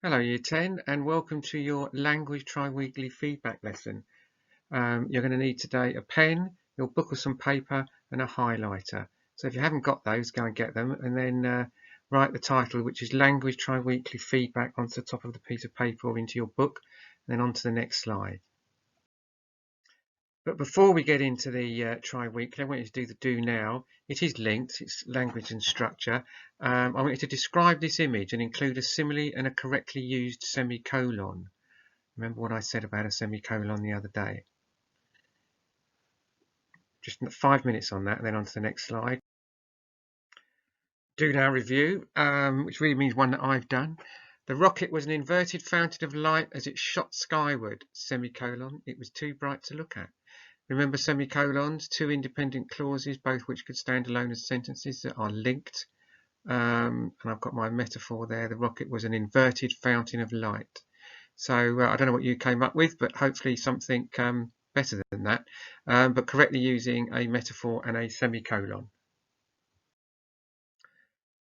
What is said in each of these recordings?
Hello Year 10 and welcome to your Language Tri-Weekly feedback lesson. You're going to need today a pen, your book or some paper and a highlighter. So if you haven't got those, go and get them and then write the title, which is Language Tri-Weekly feedback, onto the top of the piece of paper or into your book and then onto the next slide. But before we get into the tri-weekly, I want you to do the do now. It is linked, it's language and structure. I want you to describe this image and include a simile and a correctly used semicolon. Remember what I said about a semicolon the other day. Just 5 minutes on that and then on to the next slide. Do now review, which really means one that I've done. The rocket was an inverted fountain of light as it shot skyward, semicolon. It was too bright to look at. Remember semicolons, two independent clauses, both which could stand alone as sentences that are linked. And I've got my metaphor there. The rocket was an inverted fountain of light. So I don't know what you came up with, but hopefully something better than that, but correctly using a metaphor and a semicolon.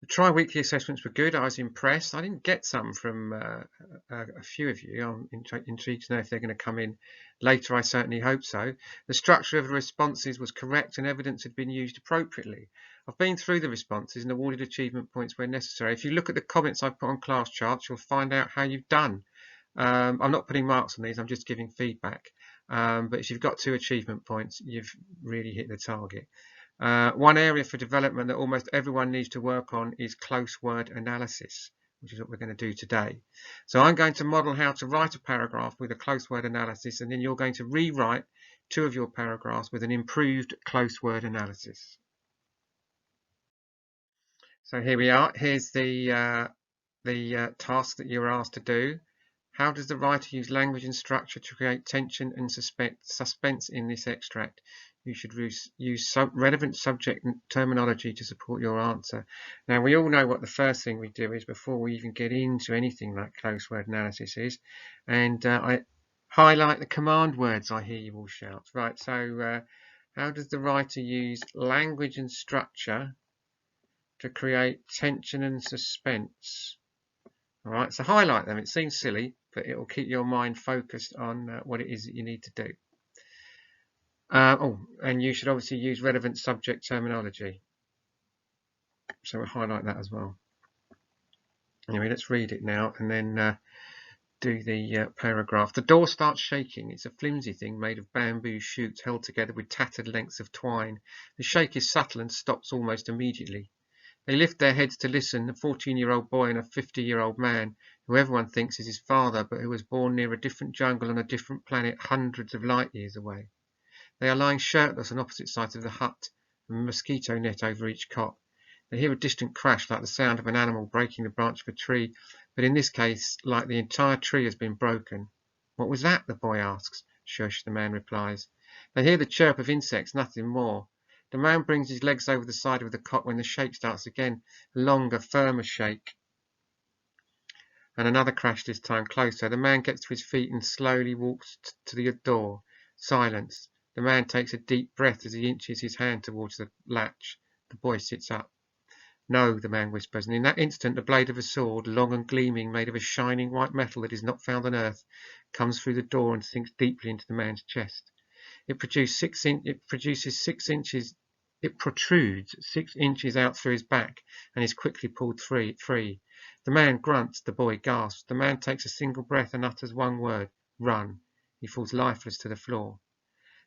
The tri-weekly assessments were good. I was impressed. I didn't get some from a few of you. I'm intrigued to know if they're going to come in later. I certainly hope so. The structure of the responses was correct and evidence had been used appropriately. I've been through the responses and awarded achievement points where necessary. If you look at the comments I've put on class charts, you'll find out how you've done. I'm not putting marks on these, I'm just giving feedback. But if you've got 2 achievement points, you've really hit the target. One area for development that almost everyone needs to work on is close word analysis, which is what we're going to do today. So I'm going to model how to write a paragraph with a close word analysis, and then you're going to rewrite 2 of your paragraphs with an improved close word analysis. So here we are. Here's the task that you were asked to do. How does the writer use language and structure to create tension and suspense in this extract? You should use relevant subject and terminology to support your answer. Now, we all know what the first thing we do is before we even get into anything like close word analysis is, and I highlight the command words, I hear you all shout. Right, so how does the writer use language and structure to create tension and suspense? All right, so highlight them. It seems silly, but it will keep your mind focused on what it is that you need to do. And you should obviously use relevant subject terminology. So we'll highlight that as well. Anyway, let's read it now and then do the paragraph. The door starts shaking. It's a flimsy thing made of bamboo shoots held together with tattered lengths of twine. The shake is subtle and stops almost immediately. They lift their heads to listen, a 14-year-old boy and a 50-year-old man, who everyone thinks is his father, but who was born near a different jungle on a different planet hundreds of light years away. They are lying shirtless on opposite sides of the hut, a mosquito net over each cot. They hear a distant crash like the sound of an animal breaking the branch of a tree, but in this case, like the entire tree has been broken. What was that? The boy asks. Shush, the man replies. They hear the chirp of insects, nothing more. The man brings his legs over the side of the cot when the shake starts again, a longer, firmer shake. And another crash, this time closer. The man gets to his feet and slowly walks to the door. Silence. The man takes a deep breath as he inches his hand towards the latch. The boy sits up. No, the man whispers, and in that instant the blade of a sword, long and gleaming, made of a shining white metal that is not found on earth, comes through the door and sinks deeply into the man's chest. It protrudes 6 inches out through his back and is quickly pulled free. The man grunts, the boy gasps. The man takes a single breath and utters one word, run. He falls lifeless to the floor.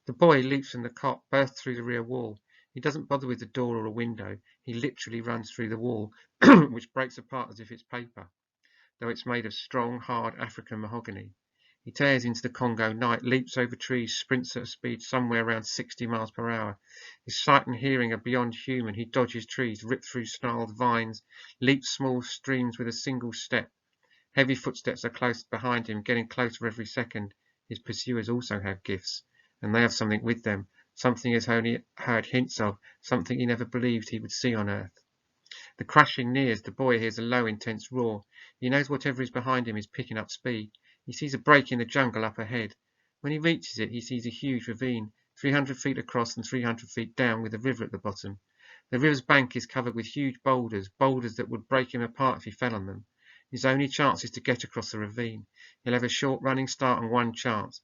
The boy leaps from the cot, bursts through the rear wall. He doesn't bother with the door or a window. He literally runs through the wall, which breaks apart as if it's paper, though it's made of strong, hard African mahogany. He tears into the Congo night, leaps over trees, sprints at a speed somewhere around 60 miles per hour. His sight and hearing are beyond human. He dodges trees, rips through snarled vines, leaps small streams with a single step. Heavy footsteps are close behind him, getting closer every second. His pursuers also have gifts, and they have something with them, something he has only heard hints of, something he never believed he would see on Earth. The crashing nears. The boy hears a low, intense roar. He knows whatever is behind him is picking up speed. He sees a break in the jungle up ahead. When he reaches it, he sees a huge ravine, 300 feet across and 300 feet down, with a river at the bottom. The river's bank is covered with huge boulders that would break him apart if he fell on them. His only chance is to get across the ravine. He'll have a short running start and one chance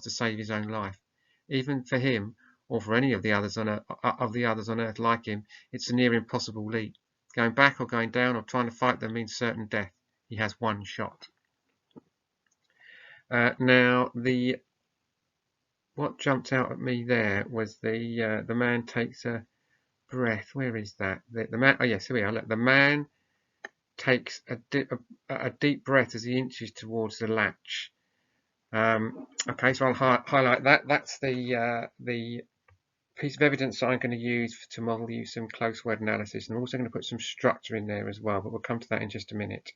to save his own life. Even for him, or for any of the others on Earth like him, it's a near impossible leap. Going back or going down or trying to fight them means certain death. He has one shot. Now, what jumped out at me there was the man takes a breath. Where is that? The man. Oh yes, here we are. Look, the man takes a deep breath as he inches towards the latch. Okay, so I'll highlight that. That's the piece of evidence that I'm going to use to model you some close word analysis, and I'm also going to put some structure in there as well, but we'll come to that in just a minute.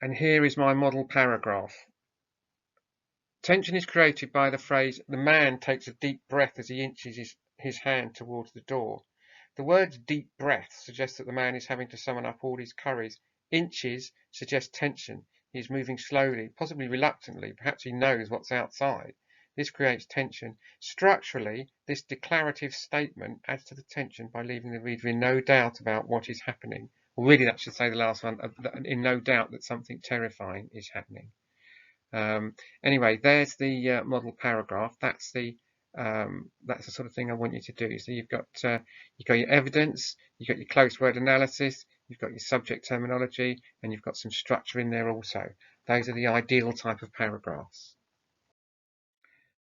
And here is my model paragraph. Tension is created by the phrase, the man takes a deep breath as he inches his hand towards the door. The words deep breath suggests that the man is having to summon up all his courage. Inches suggest tension. He is moving slowly, possibly reluctantly. Perhaps he knows what's outside. This creates tension. Structurally, this declarative statement adds to the tension by leaving the reader in no doubt about what is happening. Or really, that should say the last one, in no doubt that something terrifying is happening. Anyway, there's the model paragraph. That's the sort of thing I want you to do. So you've got your evidence, you've got your close word analysis, you've got your subject terminology, and you've got some structure in there also. Those are the ideal type of paragraphs.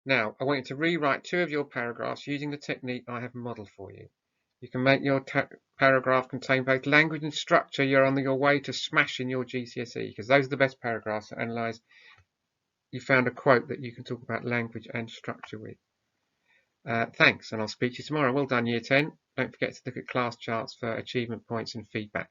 Now, I want you to rewrite 2 of your paragraphs using the technique I have modeled for you. You can make your paragraph contain both language and structure. You're on your way to smashing your GCSE, because those are the best paragraphs to analyse. You found a quote that you can talk about language and structure with. Thanks, and I'll speak to you tomorrow. Well done, Year 10. Don't forget to look at class charts for achievement points and feedback.